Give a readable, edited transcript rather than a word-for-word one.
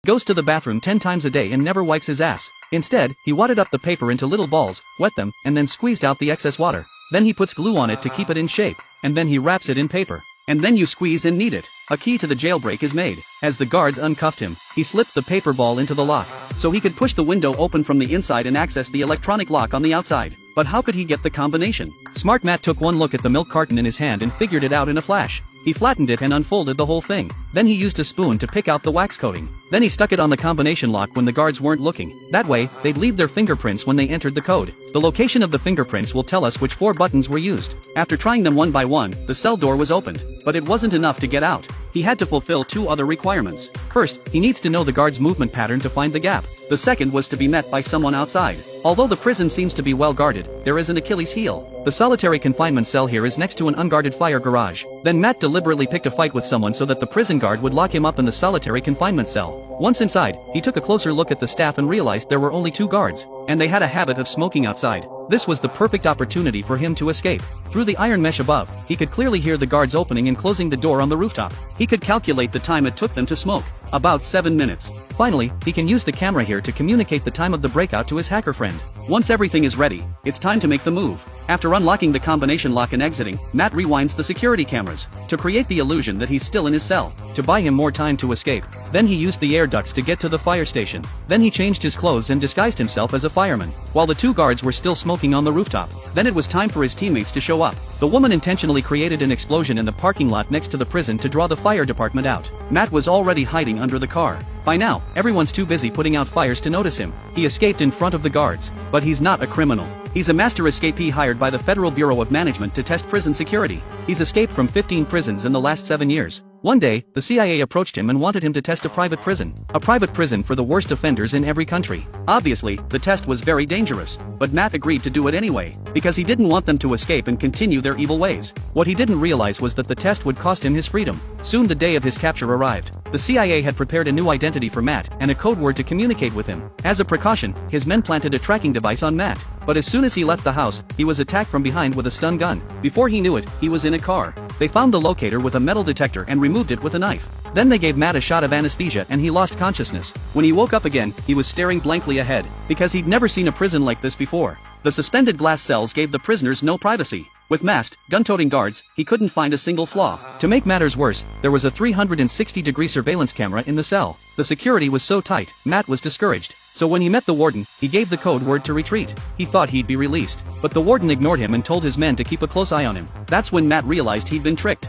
Goes to the bathroom 10 times a day and never wipes his ass. Instead, he wadded up the paper into little balls, wet them, and then squeezed out the excess water. Then he puts glue on it to keep it in shape, and then he wraps it in paper. And then you squeeze and knead it. A key to the jailbreak is made. As the guards uncuffed him, he slipped the paper ball into the lock, so he could push the window open from the inside and access the electronic lock on the outside. But how could he get the combination? Smart Matt took one look at the milk carton in his hand and figured it out in a flash. He flattened it and unfolded the whole thing. Then he used a spoon to pick out the wax coating. Then he stuck it on the combination lock when the guards weren't looking. That way, they'd leave their fingerprints when they entered the code. The location of the fingerprints will tell us which 4 buttons were used. After trying them one by one, the cell door was opened. But it wasn't enough to get out. He had to fulfill 2 other requirements. First, he needs to know the guard's movement pattern to find the gap. The second was to be met by someone outside. Although the prison seems to be well guarded, there is an Achilles heel. The solitary confinement cell here is next to an unguarded fire garage. Then Matt deliberately picked a fight with someone so that the prison guard would lock him up in the solitary confinement cell. Once inside, he took a closer look at the staff and realized there were only 2 guards, and they had a habit of smoking outside. This was the perfect opportunity for him to escape. Through the iron mesh above, he could clearly hear the guards opening and closing the door on the rooftop. He could calculate the time it took them to smoke. About 7 minutes. Finally, he can use the camera here to communicate the time of the breakout to his hacker friend. Once everything is ready, it's time to make the move. After unlocking the combination lock and exiting, Matt rewinds the security cameras to create the illusion that he's still in his cell, to buy him more time to escape. Then he used the air ducts to get to the fire station. Then he changed his clothes and disguised himself as a fireman, while the 2 guards were still smoking on the rooftop. Then it was time for his teammates to show up. The woman intentionally created an explosion in the parking lot next to the prison to draw the fire department out. Matt was already hiding under the car. By now, everyone's too busy putting out fires to notice him. He escaped in front of the guards. But he's not a criminal. He's a master escapee hired by the Federal Bureau of Management to test prison security. He's escaped from 15 prisons in the last 7 years. One day, the CIA approached him and wanted him to test a private prison. A private prison for the worst offenders in every country. Obviously, the test was very dangerous. But Matt agreed to do it anyway, because he didn't want them to escape and continue their evil ways. What he didn't realize was that the test would cost him his freedom. Soon the day of his capture arrived. The CIA had prepared a new identity for Matt and a code word to communicate with him. As a precaution, his men planted a tracking device on Matt. But as soon as he left the house, he was attacked from behind with a stun gun. Before he knew it, he was in a car. They found the locator with a metal detector and removed it with a knife. Then they gave Matt a shot of anesthesia and he lost consciousness. When he woke up again, he was staring blankly ahead, because he'd never seen a prison like this before. The suspended glass cells gave the prisoners no privacy. With masked, gun-toting guards, he couldn't find a single flaw. To make matters worse, there was a 360-degree surveillance camera in the cell. The security was so tight, Matt was discouraged. So when he met the warden, he gave the code word to retreat. He thought he'd be released. But the warden ignored him and told his men to keep a close eye on him. That's when Matt realized he'd been tricked.